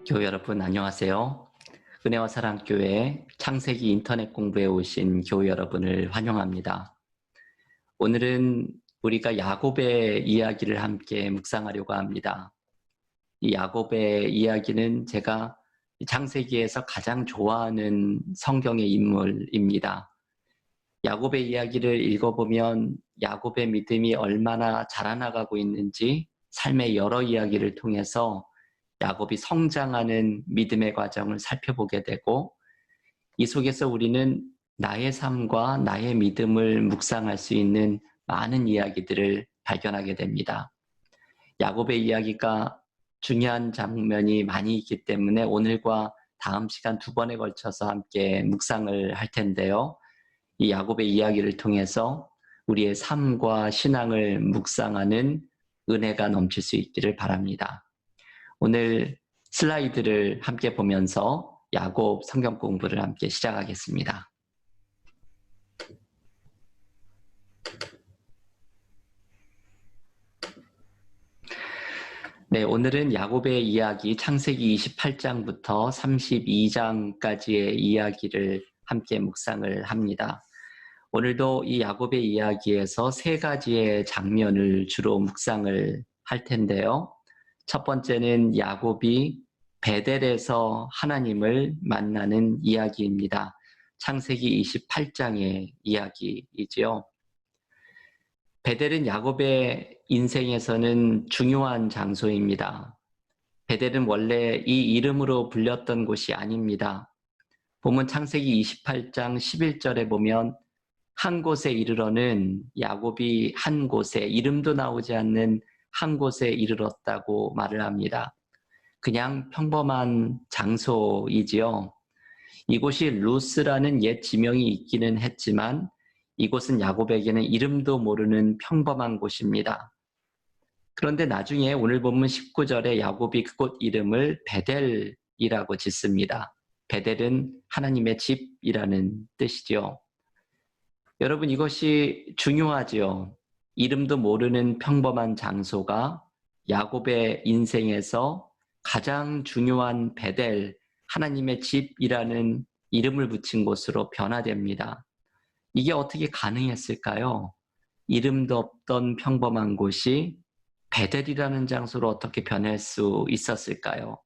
교회 여러분 안녕하세요. 은혜와 사랑교회 창세기 인터넷 공부에 오신 교회 여러분을 환영합니다. 오늘은 우리가 야곱의 이야기를 함께 묵상하려고 합니다. 이 야곱의 이야기는 제가 창세기에서 가장 좋아하는 성경의 인물입니다. 야곱의 이야기를 읽어보면 야곱의 믿음이 얼마나 자라나가고 있는지 삶의 여러 이야기를 통해서 야곱이 성장하는 믿음의 과정을 살펴보게 되고, 이 속에서 우리는 나의 삶과 나의 믿음을 묵상할 수 있는 많은 이야기들을 발견하게 됩니다. 야곱의 이야기가 중요한 장면이 많이 있기 때문에 오늘과 다음 시간 두 번에 걸쳐서 함께 묵상을 할 텐데요. 이 야곱의 이야기를 통해서 우리의 삶과 신앙을 묵상하는 은혜가 넘칠 수 있기를 바랍니다. 오늘 슬라이드를 함께 보면서 야곱 성경 공부를 함께 시작하겠습니다. 네, 오늘은 야곱의 이야기 창세기 28장부터 32장까지의 이야기를 함께 묵상을 합니다. 오늘도 이 야곱의 이야기에서 세 가지의 장면을 주로 묵상을 할 텐데요. 첫 번째는 야곱이 베델에서 하나님을 만나는 이야기입니다. 창세기 28장의 이야기이지요. 베델은 야곱의 인생에서는 중요한 장소입니다. 베델은 원래 이 이름으로 불렸던 곳이 아닙니다. 본문 창세기 28장 11절에 보면 한 곳에 이르러는 야곱이 한 곳에 이름도 나오지 않는 한 곳에 이르렀다고 말을 합니다. 그냥 평범한 장소이지요. 이곳이 루스라는 옛 지명이 있기는 했지만 이곳은 야곱에게는 이름도 모르는 평범한 곳입니다. 그런데 나중에 오늘 본문 19절에 야곱이 그곳 이름을 베델이라고 짓습니다. 베델은 하나님의 집이라는 뜻이죠. 여러분, 이것이 중요하지요. 이름도 모르는 평범한 장소가 야곱의 인생에서 가장 중요한 베델, 하나님의 집이라는 이름을 붙인 곳으로 변화됩니다. 이게 어떻게 가능했을까요? 이름도 없던 평범한 곳이 베델이라는 장소로 어떻게 변할 수 있었을까요?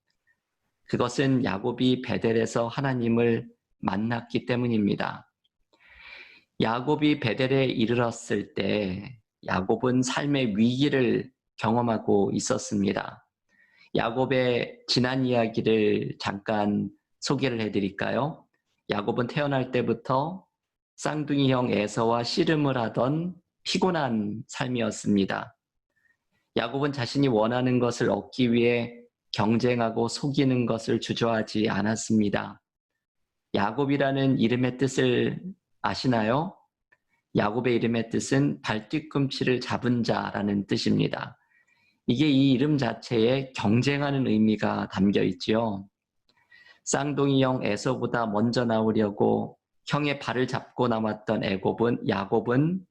그것은 야곱이 베델에서 하나님을 만났기 때문입니다. 야곱이 베델에 이르렀을 때 야곱은 삶의 위기를 경험하고 있었습니다. 야곱의 지난 이야기를 잠깐 소개를 해드릴까요? 야곱은 태어날 때부터 쌍둥이 형 에서와 씨름을 하던 피곤한 삶이었습니다. 야곱은 자신이 원하는 것을 얻기 위해 경쟁하고 속이는 것을 주저하지 않았습니다. 야곱이라는 이름의 뜻을 아시나요? 야곱의 이름의 뜻은 발뒤꿈치를 잡은 자라는 뜻입니다. 이게 이 이름 자체에 경쟁하는 의미가 담겨 있지요. 쌍둥이 형 에서보다 먼저 나오려고 형의 발을 잡고 남았던 야곱은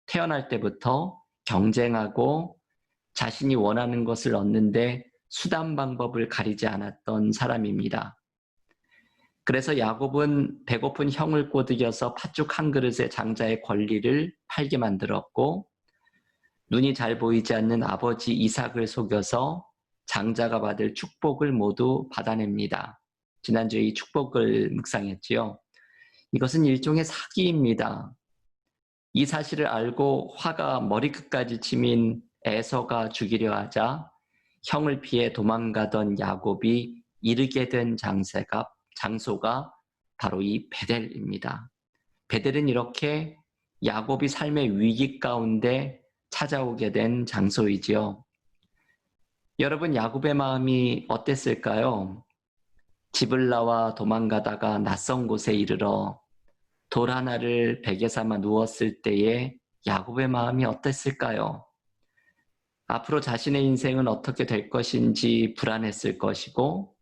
태어날 때부터 경쟁하고 자신이 원하는 것을 얻는데 수단 방법을 가리지 않았던 사람입니다. 그래서 야곱은 배고픈 형을 꼬드겨서 팥죽 한 그릇의 장자의 권리를 팔게 만들었고, 눈이 잘 보이지 않는 아버지 이삭을 속여서 장자가 받을 축복을 모두 받아냅니다. 지난주에 이 축복을 묵상했지요. 이것은 일종의 사기입니다. 이 사실을 알고 화가 머리끝까지 치민 에서가 죽이려 하자 형을 피해 도망가던 야곱이 이르게 된 장소가 바로 이 베델입니다. 베델은 이렇게 야곱이 삶의 위기 가운데 찾아오게 된 장소이지요. 여러분, 야곱의 마음이 어땠을까요? 집을 나와 도망가다가 낯선 곳에 이르러 돌 하나를 베개 삼아 누웠을 때에 야곱의 마음이 어땠을까요? 앞으로 자신의 인생은 어떻게 될 것인지 불안했을 것이고,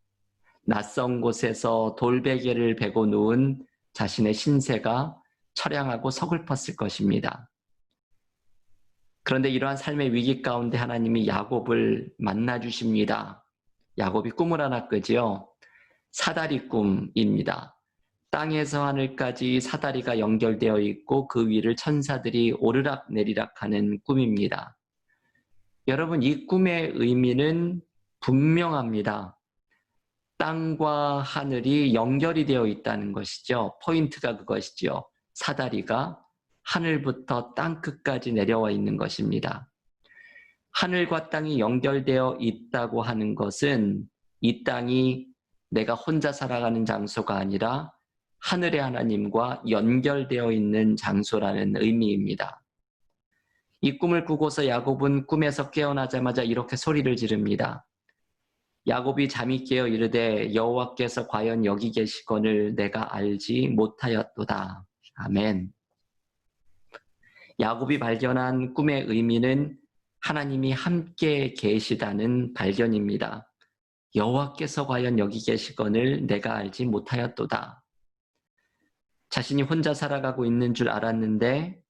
낯선 곳에서 돌베개를 베고 누운 자신의 신세가 처량하고 서글펐을 것입니다. 그런데 이러한 삶의 위기 가운데 하나님이 야곱을 만나 주십니다. 야곱이 꿈을 하나 꾸지요. 사다리 꿈입니다. 땅에서 하늘까지 사다리가 연결되어 있고 그 위를 천사들이 오르락 내리락 하는 꿈입니다. 여러분, 이 꿈의 의미는 분명합니다. 땅과 하늘이 연결이 되어 있다는 것이죠. 포인트가 그것이죠. 사다리가 하늘부터 땅 끝까지 내려와 있는 것입니다. 하늘과 땅이 연결되어 있다고 하는 것은 이 땅이 내가 혼자 살아가는 장소가 아니라 하늘의 하나님과 연결되어 있는 장소라는 의미입니다. 이 꿈을 꾸고서 야곱은 꿈에서 깨어나자마자 이렇게 소리를 지릅니다. 야곱이 잠이 깨어 이르되 여호와께서 과연 여기 계시거늘 내가 알지 못하였도다. 아멘. 야곱이 발견한 꿈의 의미는 하나님이 함께 계시다는 발견입니다. 여호와께서 과연 여기 계시거늘 내가 알지 못하였도다. 자신이 혼자 살아가고 있는 줄 알았는데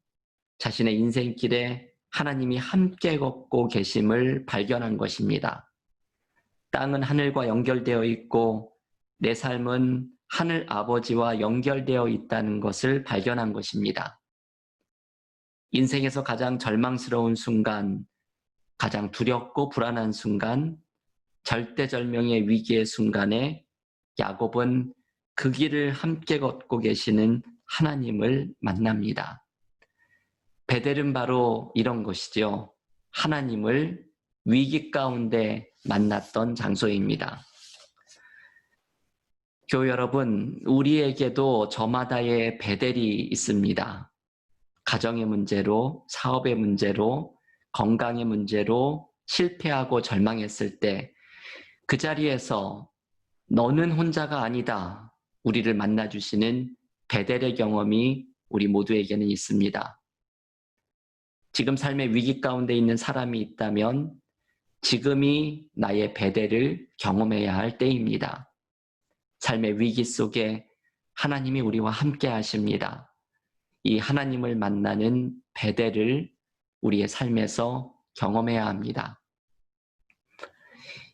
자신의 인생길에 하나님이 함께 걷고 계심을 발견한 것입니다. 땅은 하늘과 연결되어 있고 내 삶은 하늘 아버지와 연결되어 있다는 것을 발견한 것입니다. 인생에서 가장 절망스러운 순간, 가장 두렵고 불안한 순간, 절대절명의 위기의 순간에 야곱은 그 길을 함께 걷고 계시는 하나님을 만납니다. 베델은 바로 이런 것이죠. 하나님을 위기 가운데 만났던 장소입니다. 교회 여러분, 우리에게도 저마다의 베델이 있습니다. 가정의 문제로, 사업의 문제로, 건강의 문제로 실패하고 절망했을 때 그 자리에서 너는 혼자가 아니다. 우리를 만나주시는 베델의 경험이 우리 모두에게는 있습니다. 지금 삶의 위기 가운데 있는 사람이 있다면 지금이 나의 베델을 경험해야 할 때입니다. 삶의 위기 속에 하나님이 우리와 함께 하십니다. 이 하나님을 만나는 베델을 우리의 삶에서 경험해야 합니다.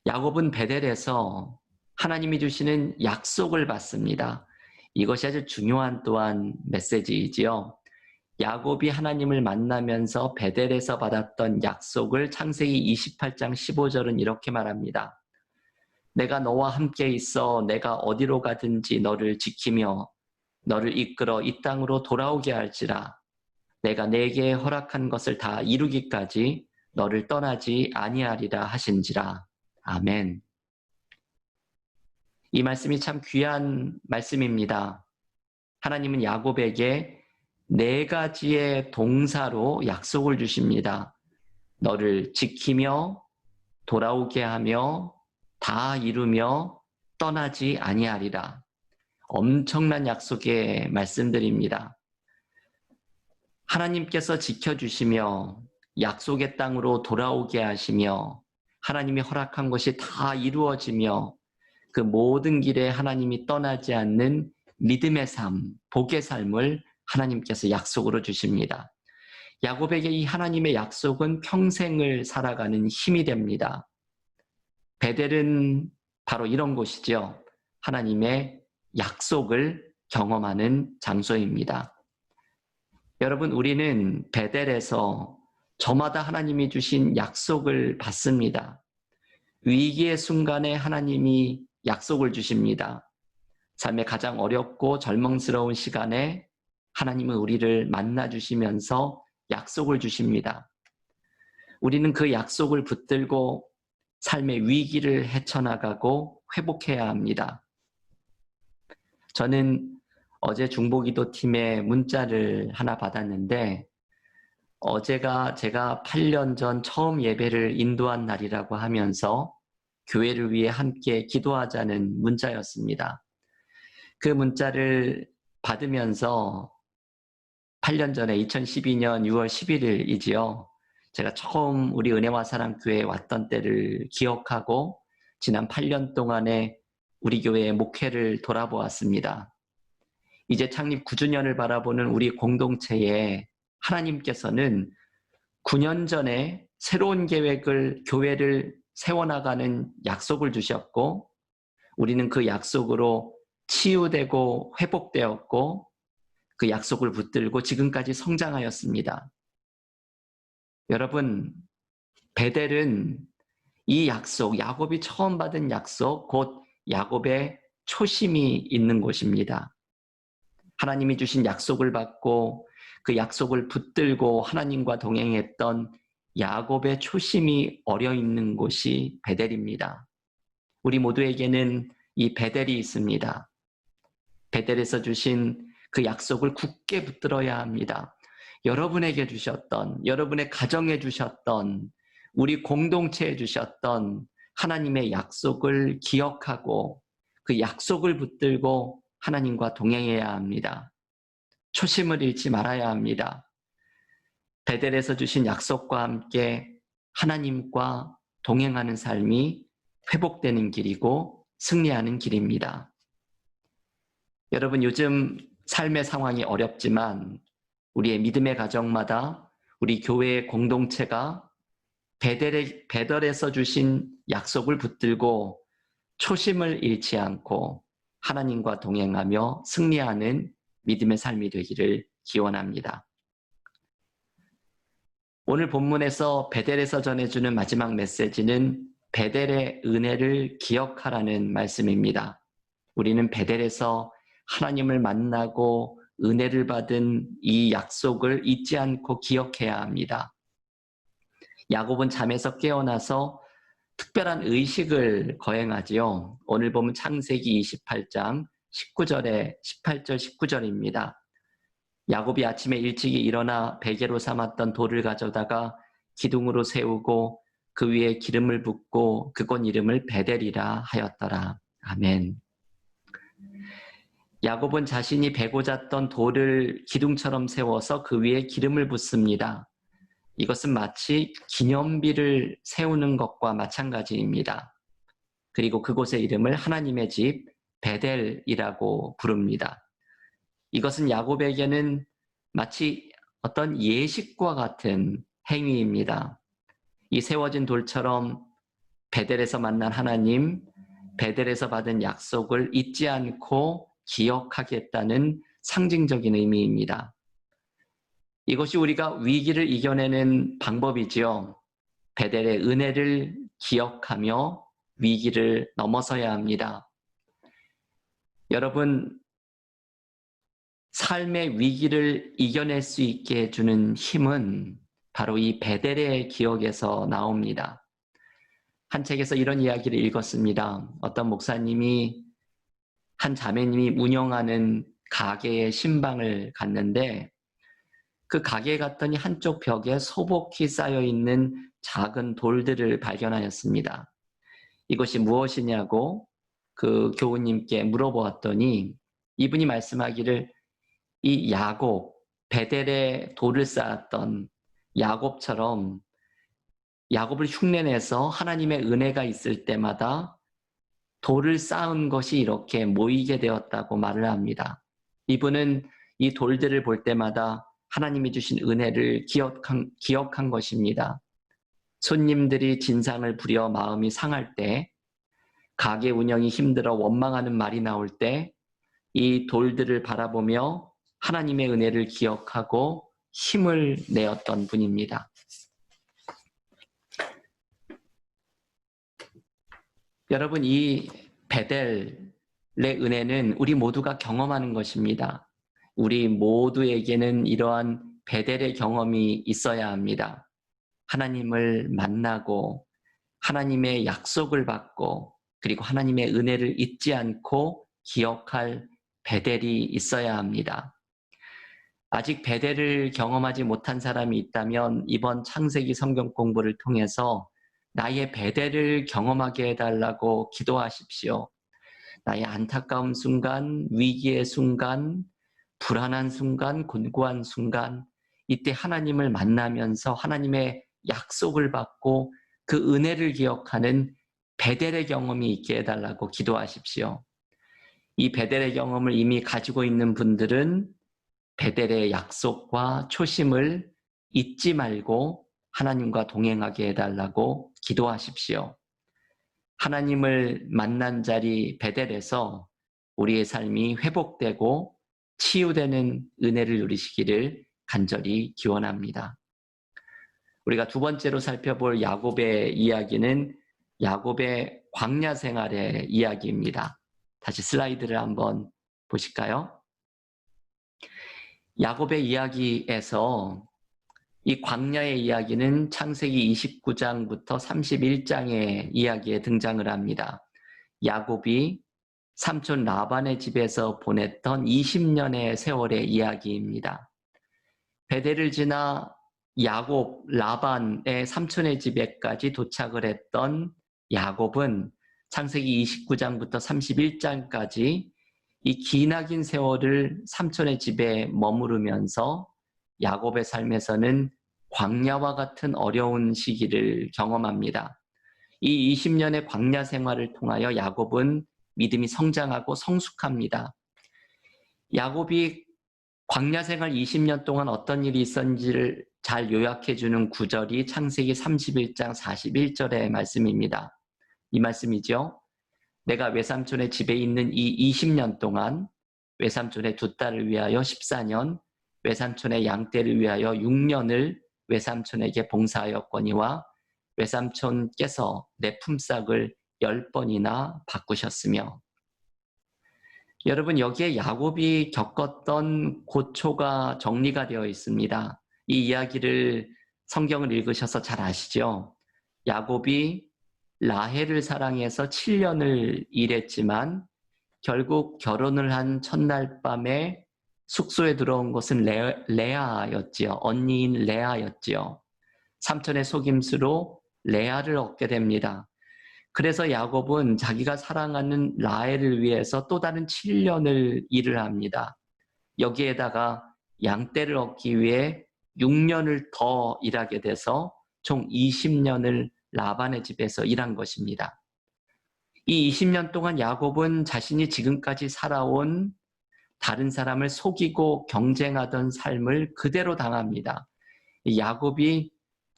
야곱은 베델에서 하나님이 주시는 약속을 받습니다. 이것이 아주 중요한 또한 메시지이지요. 야곱이 하나님을 만나면서 베델에서 받았던 약속을 창세기 28장 15절은 이렇게 말합니다. 내가 너와 함께 있어 내가 어디로 가든지 너를 지키며 너를 이끌어 이 땅으로 돌아오게 할지라. 내가 내게 허락한 것을 다 이루기까지 너를 떠나지 아니하리라 하신지라. 아멘. 이 말씀이 참 귀한 말씀입니다. 하나님은 야곱에게 4가지의 동사로 약속을 주십니다. 너를 지키며 돌아오게 하며 다 이루며 떠나지 아니하리라. 엄청난 약속의 말씀들입니다. 하나님께서 지켜주시며 약속의 땅으로 돌아오게 하시며 하나님이 허락한 것이 다 이루어지며 그 모든 길에 하나님이 떠나지 않는 믿음의 삶, 복의 삶을 하나님께서 약속으로 주십니다. 야곱에게 이 하나님의 약속은 평생을 살아가는 힘이 됩니다. 베델은 바로 이런 곳이죠. 하나님의 약속을 경험하는 장소입니다. 여러분, 우리는 베델에서 저마다 하나님이 주신 약속을 받습니다. 위기의 순간에 하나님이 약속을 주십니다. 삶의 가장 어렵고 절망스러운 시간에 하나님은 우리를 만나주시면서 약속을 주십니다. 우리는 그 약속을 붙들고 삶의 위기를 헤쳐나가고 회복해야 합니다. 저는 어제 중보기도팀에 문자를 하나 받았는데 어제가 제가 8년 전 처음 예배를 인도한 날이라고 하면서 교회를 위해 함께 기도하자는 문자였습니다. 그 문자를 받으면서 8년 전에 2012년 6월 11일이지요. 제가 처음 우리 은혜와 사랑교회에 왔던 때를 기억하고 지난 8년 동안에 우리 교회의 목회를 돌아보았습니다. 이제 창립 9주년을 바라보는 우리 공동체에 하나님께서는 9년 전에 새로운 계획을 교회를 세워나가는 약속을 주셨고 우리는 그 약속으로 치유되고 회복되었고 그 약속을 붙들고 지금까지 성장하였습니다. 여러분, 베델은 이 약속, 야곱이 처음 받은 약속, 곧 야곱의 초심이 있는 곳입니다. 하나님이 주신 약속을 받고 그 약속을 붙들고 하나님과 동행했던 야곱의 초심이 어려 있는 곳이 베델입니다. 우리 모두에게는 이 베델이 있습니다. 베델에서 주신 그 약속을 굳게 붙들어야 합니다. 여러분에게 주셨던, 여러분의 가정에 주셨던, 우리 공동체에 주셨던 하나님의 약속을 기억하고 그 약속을 붙들고 하나님과 동행해야 합니다. 초심을 잃지 말아야 합니다. 베델에서 주신 약속과 함께 하나님과 동행하는 삶이 회복되는 길이고 승리하는 길입니다. 여러분, 요즘 삶의 상황이 어렵지만 우리의 믿음의 가정마다 우리 교회의 공동체가 베델에서 주신 약속을 붙들고 초심을 잃지 않고 하나님과 동행하며 승리하는 믿음의 삶이 되기를 기원합니다. 오늘 본문에서 베델에서 전해주는 마지막 메시지는 베델의 은혜를 기억하라는 말씀입니다. 우리는 베델에서 하나님을 만나고 은혜를 받은 이 약속을 잊지 않고 기억해야 합니다. 야곱은 잠에서 깨어나서 특별한 의식을 거행하지요. 오늘 보면 창세기 28장 18절 19절입니다. 야곱이 아침에 일찍이 일어나 베개로 삼았던 돌을 가져다가 기둥으로 세우고 그 위에 기름을 붓고 그곳 이름을 베델이라 하였더라. 아멘. 야곱은 자신이 베고 잤던 돌을 기둥처럼 세워서 그 위에 기름을 붓습니다. 이것은 마치 기념비를 세우는 것과 마찬가지입니다. 그리고 그곳의 이름을 하나님의 집 베델이라고 부릅니다. 이것은 야곱에게는 마치 어떤 예식과 같은 행위입니다. 이 세워진 돌처럼 베델에서 만난 하나님, 베델에서 받은 약속을 잊지 않고 기억하겠다는 상징적인 의미입니다. 이것이 우리가 위기를 이겨내는 방법이지요. 베델의 은혜를 기억하며 위기를 넘어서야 합니다. 여러분, 삶의 위기를 이겨낼 수 있게 해주는 힘은 바로 이 베델의 기억에서 나옵니다. 한 책에서 이런 이야기를 읽었습니다. 어떤 목사님이 한 자매님이 운영하는 가게의 신방을 갔는데 그 가게에 갔더니 한쪽 벽에 소복히 쌓여있는 작은 돌들을 발견하였습니다. 이것이 무엇이냐고 그 교우님께 물어보았더니 이분이 말씀하기를 이 야곱, 베델에 돌을 쌓았던 야곱처럼 야곱을 흉내내서 하나님의 은혜가 있을 때마다 돌을 쌓은 것이 이렇게 모이게 되었다고 말을 합니다. 이분은 이 돌들을 볼 때마다 하나님이 주신 은혜를 기억한 것입니다. 손님들이 진상을 부려 마음이 상할 때, 가게 운영이 힘들어 원망하는 말이 나올 때 이 돌들을 바라보며 하나님의 은혜를 기억하고 힘을 내었던 분입니다. 여러분, 이 베델의 은혜는 우리 모두가 경험하는 것입니다. 우리 모두에게는 이러한 베델의 경험이 있어야 합니다. 하나님을 만나고 하나님의 약속을 받고 그리고 하나님의 은혜를 잊지 않고 기억할 베델이 있어야 합니다. 아직 베델을 경험하지 못한 사람이 있다면 이번 창세기 성경 공부를 통해서 나의 베델을 경험하게 해달라고 기도하십시오. 나의 안타까운 순간, 위기의 순간, 불안한 순간, 곤고한 순간, 이때 하나님을 만나면서 하나님의 약속을 받고 그 은혜를 기억하는 베델의 경험이 있게 해달라고 기도하십시오. 이 베델의 경험을 이미 가지고 있는 분들은 베델의 약속과 초심을 잊지 말고 하나님과 동행하게 해달라고 기도하십시오. 하나님을 만난 자리 베델에서 우리의 삶이 회복되고 치유되는 은혜를 누리시기를 간절히 기원합니다. 우리가 두 번째로 살펴볼 야곱의 이야기는 야곱의 광야 생활의 이야기입니다. 다시 슬라이드를 한번 보실까요? 야곱의 이야기에서 이 광야의 이야기는 창세기 29장부터 31장의 이야기에 등장을 합니다. 야곱이 삼촌 라반의 집에서 보냈던 20년의 세월의 이야기입니다. 베델을 지나 야곱, 라반의 삼촌의 집에까지 도착을 했던 야곱은 창세기 29장부터 31장까지 이 기나긴 세월을 삼촌의 집에 머무르면서 야곱의 삶에서는 광야와 같은 어려운 시기를 경험합니다. 이 20년의 광야 생활을 통하여 야곱은 믿음이 성장하고 성숙합니다. 야곱이 광야 생활 20년 동안 어떤 일이 있었는지를 잘 요약해주는 구절이 창세기 31장 41절의 말씀입니다. 이 말씀이죠. 내가 외삼촌의 집에 있는 이 20년 동안 외삼촌의 두 딸을 위하여 14년, 외삼촌의 양떼를 위하여 6년을 외삼촌에게 봉사하였거니와 외삼촌께서 내 품삯을 10번이나 바꾸셨으며. 여러분, 여기에 야곱이 겪었던 고초가 정리가 되어 있습니다. 이 이야기를 성경을 읽으셔서 잘 아시죠? 야곱이 라헬을 사랑해서 7년을 일했지만 결국 결혼을 한 첫날 밤에 숙소에 들어온 것은 레아였지요. 언니인 레아였지요. 삼촌의 속임수로 레아를 얻게 됩니다. 그래서 야곱은 자기가 사랑하는 라헬을 위해서 또 다른 7년을 일을 합니다. 여기에다가 양떼를 얻기 위해 6년을 더 일하게 돼서 총 20년을 라반의 집에서 일한 것입니다. 이 20년 동안 야곱은 자신이 지금까지 살아온 다른 사람을 속이고 경쟁하던 삶을 그대로 당합니다. 야곱이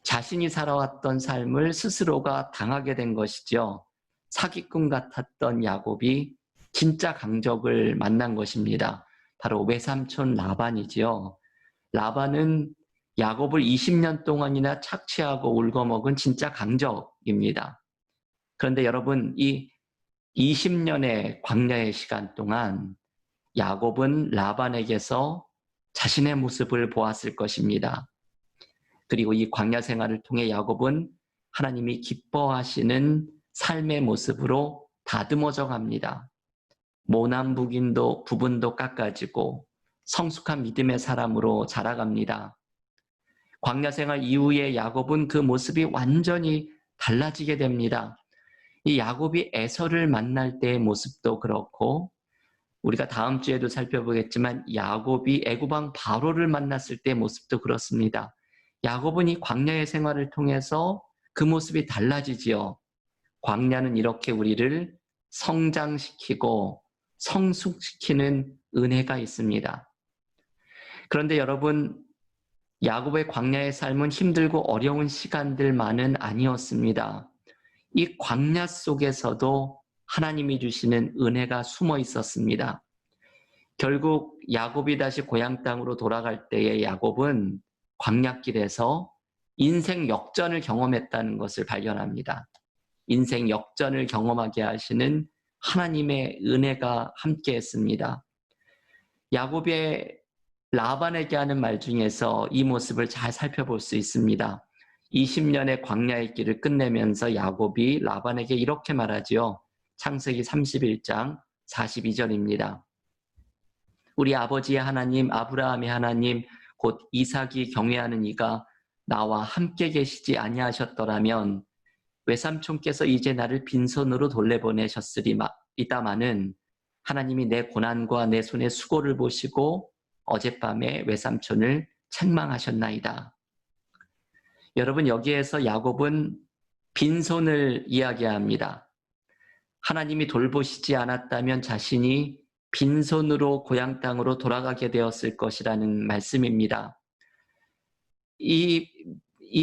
자신이 살아왔던 삶을 스스로가 당하게 된 것이죠. 사기꾼 같았던 야곱이 진짜 강적을 만난 것입니다. 바로 외삼촌 라반이지요. 라반은 야곱을 20년 동안이나 착취하고 울거먹은 진짜 강적입니다. 그런데 여러분, 이 20년의 광야의 시간 동안 야곱은 라반에게서 자신의 모습을 보았을 것입니다. 그리고 이 광야 생활을 통해 야곱은 하나님이 기뻐하시는 삶의 모습으로 다듬어져 갑니다. 모난 부분도 깎아지고 성숙한 믿음의 사람으로 자라갑니다. 광야 생활 이후에 야곱은 그 모습이 완전히 달라지게 됩니다. 이 야곱이 에서를 만날 때의 모습도 그렇고 우리가 다음 주에도 살펴보겠지만 야곱이 애굽 왕 바로를 만났을 때의 모습도 그렇습니다. 야곱은 이 광야의 생활을 통해서 그 모습이 달라지지요. 광야는 이렇게 우리를 성장시키고 성숙시키는 은혜가 있습니다. 그런데 여러분, 야곱의 광야의 삶은 힘들고 어려운 시간들만은 아니었습니다. 이 광야 속에서도 하나님이 주시는 은혜가 숨어 있었습니다. 결국 야곱이 다시 고향 땅으로 돌아갈 때의 야곱은 광야길에서 인생 역전을 경험했다는 것을 발견합니다. 인생 역전을 경험하게 하시는 하나님의 은혜가 함께했습니다. 야곱의 라반에게 하는 말 중에서 이 모습을 잘 살펴볼 수 있습니다. 20년의 광야의 길을 끝내면서 야곱이 라반에게 이렇게 말하지요. 창세기 31장 42절입니다. 우리 아버지의 하나님, 아브라함의 하나님, 곧 이삭이 경외하는 이가 나와 함께 계시지 아니하셨더라면 외삼촌께서 이제 나를 빈손으로 돌려보내셨으리이다마는 하나님이 내 고난과 내 손의 수고를 보시고 어젯밤에 외삼촌을 책망하셨나이다. 여러분, 여기에서 야곱은 빈손을 이야기합니다. 하나님이 돌보시지 않았다면 자신이 빈손으로 고향 땅으로 돌아가게 되었을 것이라는 말씀입니다. 이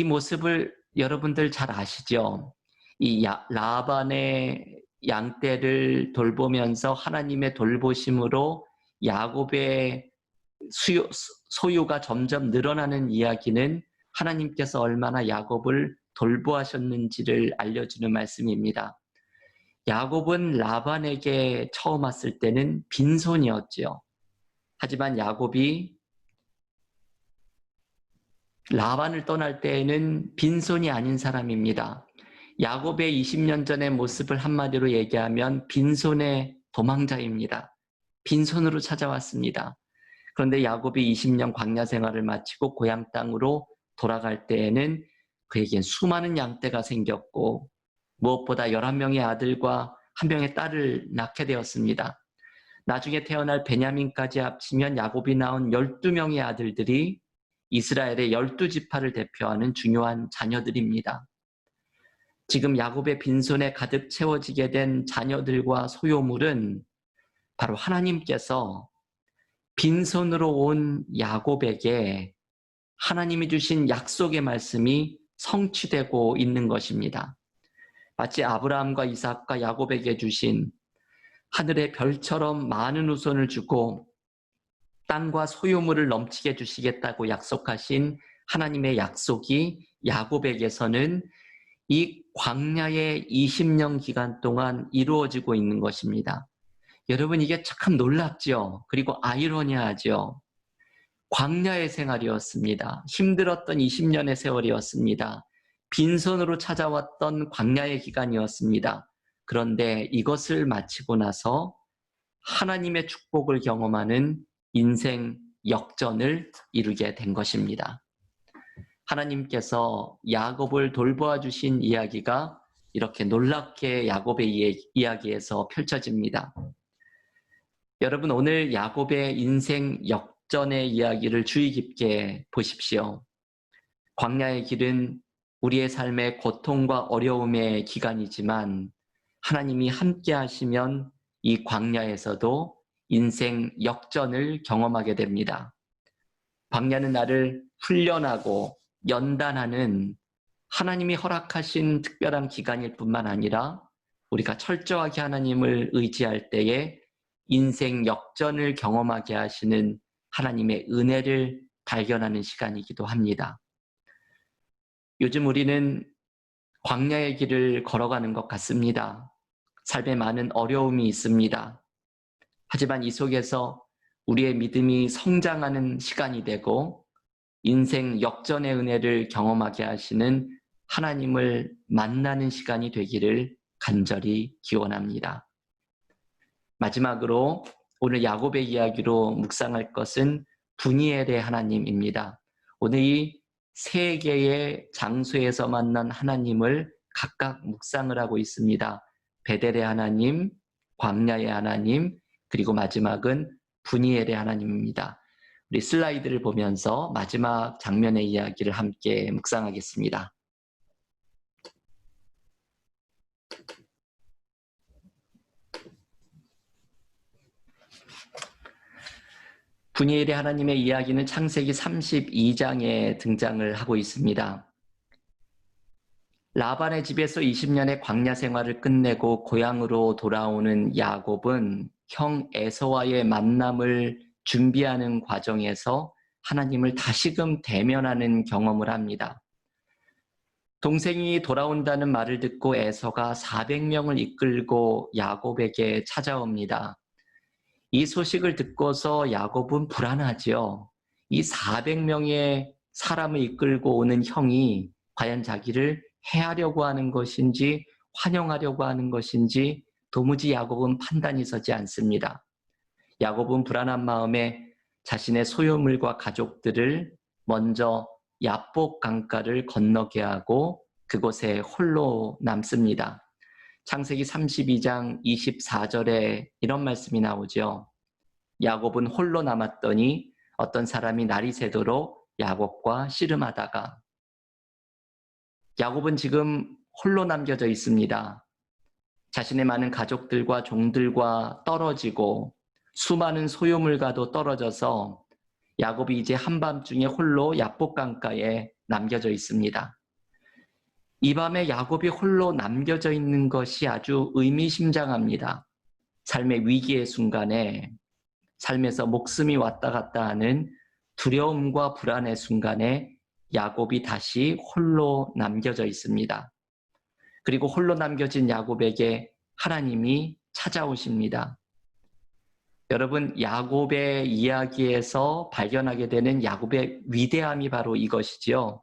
모습을 여러분들 잘 아시죠? 이 라반의 양떼를 돌보면서 하나님의 돌보심으로 야곱의 소유가 점점 늘어나는 이야기는 하나님께서 얼마나 야곱을 돌보하셨는지를 알려주는 말씀입니다. 야곱은 라반에게 처음 왔을 때는 빈손이었지요. 하지만 야곱이 라반을 떠날 때에는 빈손이 아닌 사람입니다. 야곱의 20년 전의 모습을 한마디로 얘기하면 빈손의 도망자입니다. 빈손으로 찾아왔습니다. 그런데 야곱이 20년 광야 생활을 마치고 고향 땅으로 돌아갈 때에는 그에겐 수많은 양떼가 생겼고 무엇보다 11명의 아들과 1명의 딸을 낳게 되었습니다. 나중에 태어날 베냐민까지 합치면 야곱이 낳은 12명의 아들들이 이스라엘의 12지파를 대표하는 중요한 자녀들입니다. 지금 야곱의 빈손에 가득 채워지게 된 자녀들과 소유물은 바로 하나님께서 빈손으로 온 야곱에게 하나님이 주신 약속의 말씀이 성취되고 있는 것입니다. 마치 아브라함과 이삭과 야곱에게 주신 하늘의 별처럼 많은 후손을 주고 땅과 소유물을 넘치게 주시겠다고 약속하신 하나님의 약속이 야곱에게서는 이 광야의 20년 기간 동안 이루어지고 있는 것입니다. 여러분, 이게 참 놀랍죠? 그리고 아이러니하죠? 광야의 생활이었습니다. 힘들었던 20년의 세월이었습니다. 빈손으로 찾아왔던 광야의 기간이었습니다. 그런데 이것을 마치고 나서 하나님의 축복을 경험하는 인생 역전을 이루게 된 것입니다. 하나님께서 야곱을 돌보아 주신 이야기가 이렇게 놀랍게 야곱의 이야기에서 펼쳐집니다. 여러분, 오늘 야곱의 인생 역전의 이야기를 주의 깊게 보십시오. 광야의 길은 우리의 삶의 고통과 어려움의 기간이지만 하나님이 함께 하시면 이 광야에서도 인생 역전을 경험하게 됩니다. 광야는 나를 훈련하고 연단하는 하나님이 허락하신 특별한 기간일 뿐만 아니라 우리가 철저하게 하나님을 의지할 때에 인생 역전을 경험하게 하시는 하나님의 은혜를 발견하는 시간이기도 합니다. 요즘 우리는 광야의 길을 걸어가는 것 같습니다. 삶에 많은 어려움이 있습니다. 하지만 이 속에서 우리의 믿음이 성장하는 시간이 되고 인생 역전의 은혜를 경험하게 하시는 하나님을 만나는 시간이 되기를 간절히 기원합니다. 마지막으로 오늘 야곱의 이야기로 묵상할 것은 분이엘의 하나님입니다. 오늘 이 세 개의 장소에서 만난 하나님을 각각 묵상을 하고 있습니다. 베델의 하나님, 광야의 하나님, 그리고 마지막은 분이엘의 하나님입니다. 우리 슬라이드를 보면서 마지막 장면의 이야기를 함께 묵상하겠습니다. 분이엘의 하나님의 이야기는 창세기 32장에 등장을 하고 있습니다. 라반의 집에서 20년의 광야 생활을 끝내고 고향으로 돌아오는 야곱은 형 에서와의 만남을 준비하는 과정에서 하나님을 다시금 대면하는 경험을 합니다. 동생이 돌아온다는 말을 듣고 에서가 400명을 이끌고 야곱에게 찾아옵니다. 이 소식을 듣고서 야곱은 불안하지요. 이 400명의 사람을 이끌고 오는 형이 과연 자기를 해하려고 하는 것인지 환영하려고 하는 것인지 도무지 야곱은 판단이 서지 않습니다. 야곱은 불안한 마음에 자신의 소유물과 가족들을 먼저 야복 강가를 건너게 하고 그곳에 홀로 남습니다. 창세기 32장 24절에 이런 말씀이 나오죠. 야곱은 홀로 남았더니 어떤 사람이 날이 새도록 야곱과 씨름하다가, 야곱은 지금 홀로 남겨져 있습니다. 자신의 많은 가족들과 종들과 떨어지고 수많은 소유물과도 떨어져서 야곱이 이제 한밤중에 홀로 야복 강가에 남겨져 있습니다. 이 밤에 야곱이 홀로 남겨져 있는 것이 아주 의미심장합니다. 삶의 위기의 순간에, 삶에서 목숨이 왔다 갔다 하는 두려움과 불안의 순간에 야곱이 다시 홀로 남겨져 있습니다. 그리고 홀로 남겨진 야곱에게 하나님이 찾아오십니다. 여러분, 야곱의 이야기에서 발견하게 되는 야곱의 위대함이 바로 이것이지요.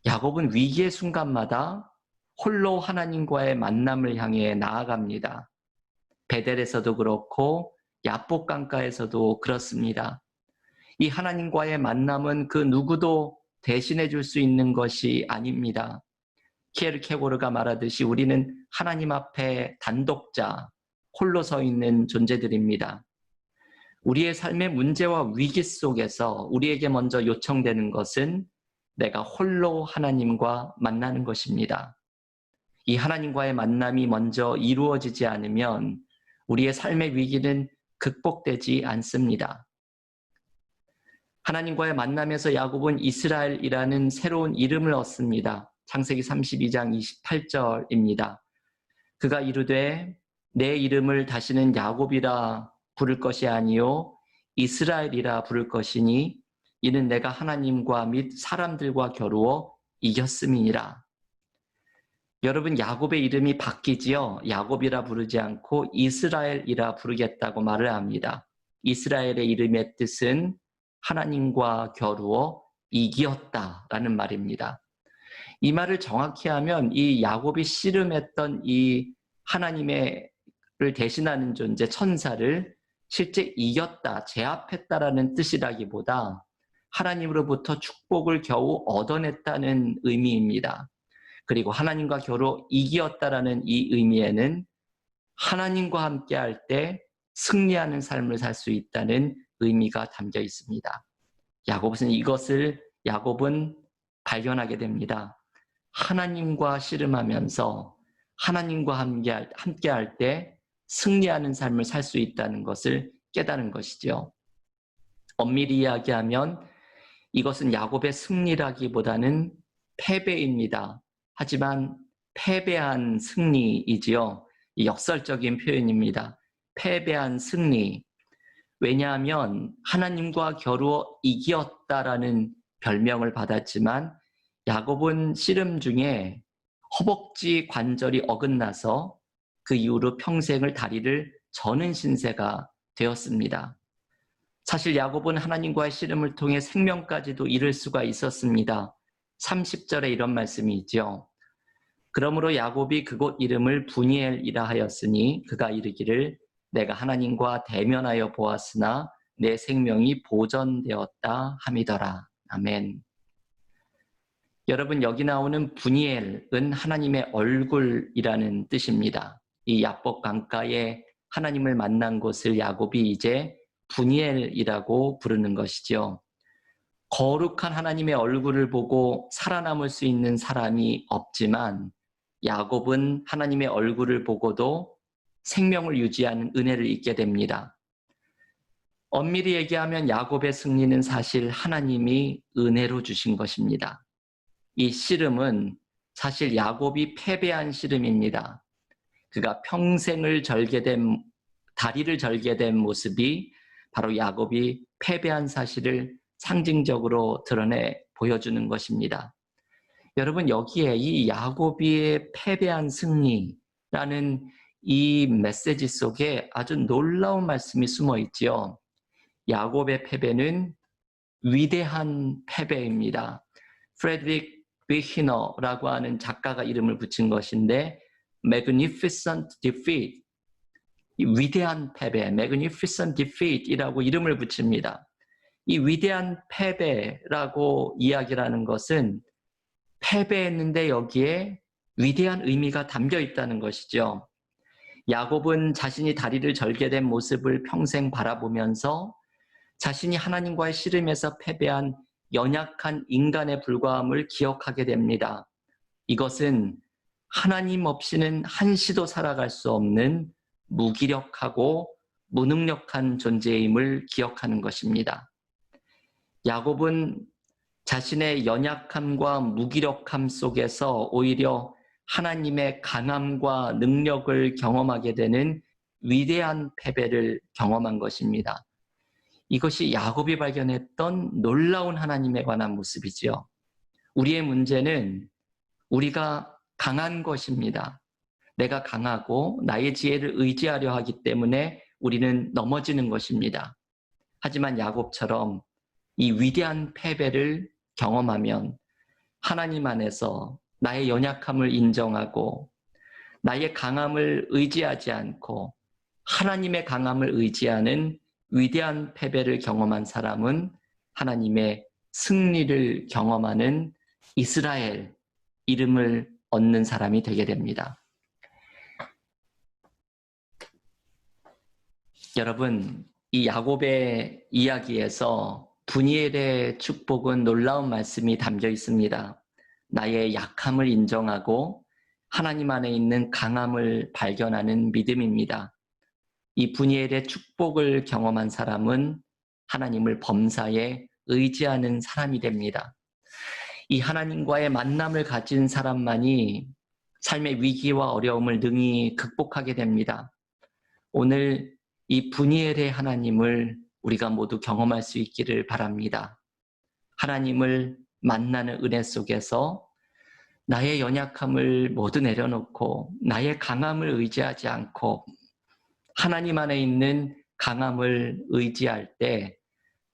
야곱은 위기의 순간마다 홀로 하나님과의 만남을 향해 나아갑니다. 베델에서도 그렇고 야복 강가에서도 그렇습니다. 이 하나님과의 만남은 그 누구도 대신해 줄 수 있는 것이 아닙니다. 키에르케고르가 말하듯이 우리는 하나님 앞에 단독자, 홀로 서 있는 존재들입니다. 우리의 삶의 문제와 위기 속에서 우리에게 먼저 요청되는 것은 내가 홀로 하나님과 만나는 것입니다. 이 하나님과의 만남이 먼저 이루어지지 않으면 우리의 삶의 위기는 극복되지 않습니다. 하나님과의 만남에서 야곱은 이스라엘이라는 새로운 이름을 얻습니다. 창세기 32장 28절입니다. 그가 이르되 내 이름을 다시는 야곱이라 부를 것이 아니요 이스라엘이라 부를 것이니 이는 내가 하나님과 및 사람들과 겨루어 이겼음이니라. 여러분, 야곱의 이름이 바뀌지요. 야곱이라 부르지 않고 이스라엘이라 부르겠다고 말을 합니다. 이스라엘의 이름의 뜻은 하나님과 겨루어 이기었다라는 말입니다. 이 말을 정확히 하면 이 야곱이 씨름했던 이 하나님을 대신하는 존재 천사를 실제 이겼다, 제압했다라는 뜻이라기보다 하나님으로부터 축복을 겨우 얻어냈다는 의미입니다. 그리고 하나님과 겨루 이기었다라는 이 의미에는 하나님과 함께 할 때 승리하는 삶을 살 수 있다는 의미가 담겨 있습니다. 야곱은 발견하게 됩니다. 하나님과 씨름하면서 하나님과 함께 할 때 승리하는 삶을 살 수 있다는 것을 깨달은 것이죠. 엄밀히 이야기하면 이것은 야곱의 승리라기보다는 패배입니다. 하지만 패배한 승리이지요. 역설적인 표현입니다. 패배한 승리. 왜냐하면 하나님과 겨루어 이겼다라는 별명을 받았지만 야곱은 씨름 중에 허벅지 관절이 어긋나서 그 이후로 평생을 다리를 저는 신세가 되었습니다. 사실 야곱은 하나님과의 씨름을 통해 생명까지도 잃을 수가 있었습니다. 30절에 이런 말씀이 있죠. 그러므로 야곱이 그곳 이름을 브니엘이라 하였으니 그가 이르기를 내가 하나님과 대면하여 보았으나 내 생명이 보전되었다 함이더라. 아멘. 여러분, 여기 나오는 브니엘은 하나님의 얼굴이라는 뜻입니다. 이 야복 강가에 하나님을 만난 곳을 야곱이 이제 브니엘이라고 부르는 것이죠. 거룩한 하나님의 얼굴을 보고 살아남을 수 있는 사람이 없지만 야곱은 하나님의 얼굴을 보고도 생명을 유지하는 은혜를 잊게 됩니다. 엄밀히 얘기하면 야곱의 승리는 사실 하나님이 은혜로 주신 것입니다. 이 씨름은 사실 야곱이 패배한 씨름입니다. 그가 평생을 다리를 절게 된 모습이 바로 야곱이 패배한 사실을 상징적으로 드러내 보여주는 것입니다. 여러분, 여기에 이 야곱의 패배한 승리라는 이 메시지 속에 아주 놀라운 말씀이 숨어 있지요. 야곱의 패배는 위대한 패배입니다. 프레드릭 비히너라고 하는 작가가 이름을 붙인 것인데 Magnificent Defeat, 이 위대한 패배, Magnificent Defeat이라고 이름을 붙입니다. 이 위대한 패배라고 이야기를 하는 것은 패배했는데 여기에 위대한 의미가 담겨 있다는 것이죠. 야곱은 자신이 다리를 절게 된 모습을 평생 바라보면서 자신이 하나님과의 씨름에서 패배한 연약한 인간의 불과함을 기억하게 됩니다. 이것은 하나님 없이는 한시도 살아갈 수 없는 무기력하고 무능력한 존재임을 기억하는 것입니다. 야곱은 자신의 연약함과 무기력함 속에서 오히려 하나님의 강함과 능력을 경험하게 되는 위대한 패배를 경험한 것입니다. 이것이 야곱이 발견했던 놀라운 하나님에 관한 모습이지요. 우리의 문제는 우리가 강한 것입니다. 내가 강하고 나의 지혜를 의지하려 하기 때문에 우리는 넘어지는 것입니다. 하지만 야곱처럼 이 위대한 패배를 경험하면 하나님 안에서 나의 연약함을 인정하고 나의 강함을 의지하지 않고 하나님의 강함을 의지하는 위대한 패배를 경험한 사람은 하나님의 승리를 경험하는 이스라엘 이름을 얻는 사람이 되게 됩니다. 여러분, 이 야곱의 이야기에서 분이엘의 축복은 놀라운 말씀이 담겨 있습니다. 나의 약함을 인정하고 하나님 안에 있는 강함을 발견하는 믿음입니다. 이 분이엘의 축복을 경험한 사람은 하나님을 범사에 의지하는 사람이 됩니다. 이 하나님과의 만남을 가진 사람만이 삶의 위기와 어려움을 능히 극복하게 됩니다. 오늘 이 분이엘의 하나님을 우리가 모두 경험할 수 있기를 바랍니다. 하나님을 만나는 은혜 속에서 나의 연약함을 모두 내려놓고 나의 강함을 의지하지 않고 하나님 안에 있는 강함을 의지할 때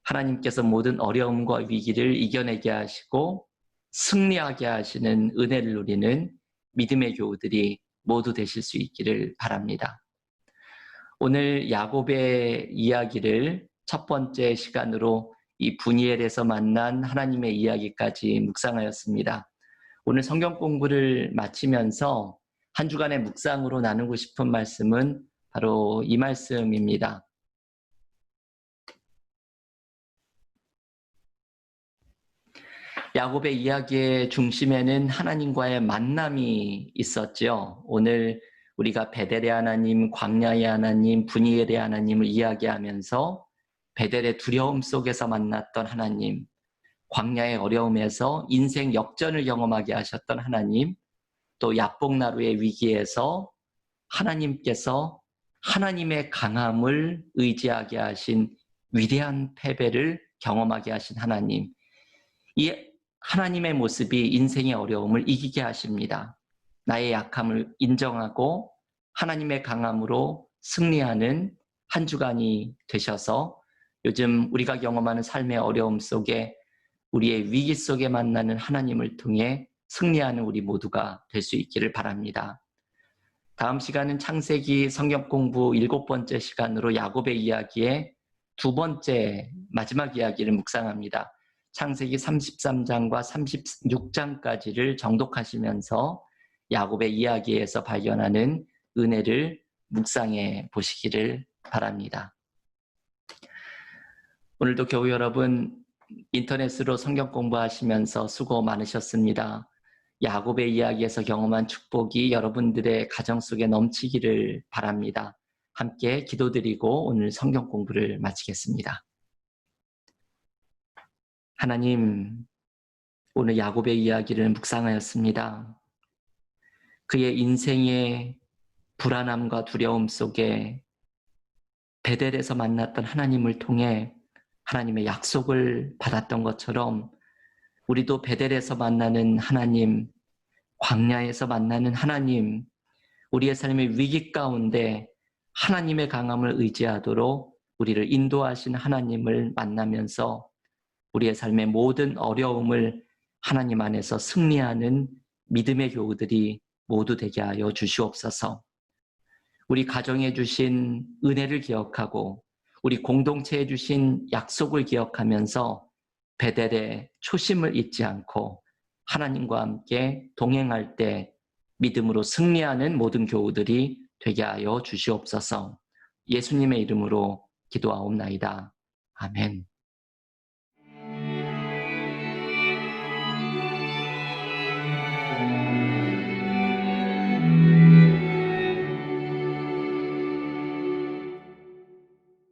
하나님께서 모든 어려움과 위기를 이겨내게 하시고 승리하게 하시는 은혜를 누리는 믿음의 교우들이 모두 되실 수 있기를 바랍니다. 오늘 야곱의 이야기를 첫 번째 시간으로 이 분이엘에서 만난 하나님의 이야기까지 묵상하였습니다. 오늘 성경 공부를 마치면서 한 주간의 묵상으로 나누고 싶은 말씀은 바로 이 말씀입니다. 야곱의 이야기의 중심에는 하나님과의 만남이 있었죠. 오늘 우리가 베델의 하나님, 광야의 하나님, 분이엘의 하나님을 이야기하면서 베델의 두려움 속에서 만났던 하나님, 광야의 어려움에서 인생 역전을 경험하게 하셨던 하나님, 또 야복나루의 위기에서 하나님께서 하나님의 강함을 의지하게 하신 위대한 패배를 경험하게 하신 하나님, 이 하나님의 모습이 인생의 어려움을 이기게 하십니다. 나의 약함을 인정하고 하나님의 강함으로 승리하는 한 주간이 되셔서 요즘 우리가 경험하는 삶의 어려움 속에 우리의 위기 속에 만나는 하나님을 통해 승리하는 우리 모두가 될 수 있기를 바랍니다. 다음 시간은 창세기 성경 공부 7번째 시간으로 야곱의 이야기의 두 번째 마지막 이야기를 묵상합니다. 창세기 33장과 36장까지를 정독하시면서 야곱의 이야기에서 발견하는 은혜를 묵상해 보시기를 바랍니다. 오늘도 교우 여러분, 인터넷으로 성경 공부하시면서 수고 많으셨습니다. 야곱의 이야기에서 경험한 축복이 여러분들의 가정 속에 넘치기를 바랍니다. 함께 기도드리고 오늘 성경 공부를 마치겠습니다. 하나님, 오늘 야곱의 이야기를 묵상하였습니다. 그의 인생의 불안함과 두려움 속에 베델에서 만났던 하나님을 통해 하나님의 약속을 받았던 것처럼 우리도 베델에서 만나는 하나님, 광야에서 만나는 하나님, 우리의 삶의 위기 가운데 하나님의 강함을 의지하도록 우리를 인도하신 하나님을 만나면서 우리의 삶의 모든 어려움을 하나님 안에서 승리하는 믿음의 교우들이 모두 되게 하여 주시옵소서. 우리 가정에 주신 은혜를 기억하고 우리 공동체에 주신 약속을 기억하면서 베델의 초심을 잊지 않고 하나님과 함께 동행할 때 믿음으로 승리하는 모든 교우들이 되게 하여 주시옵소서. 예수님의 이름으로 기도하옵나이다. 아멘.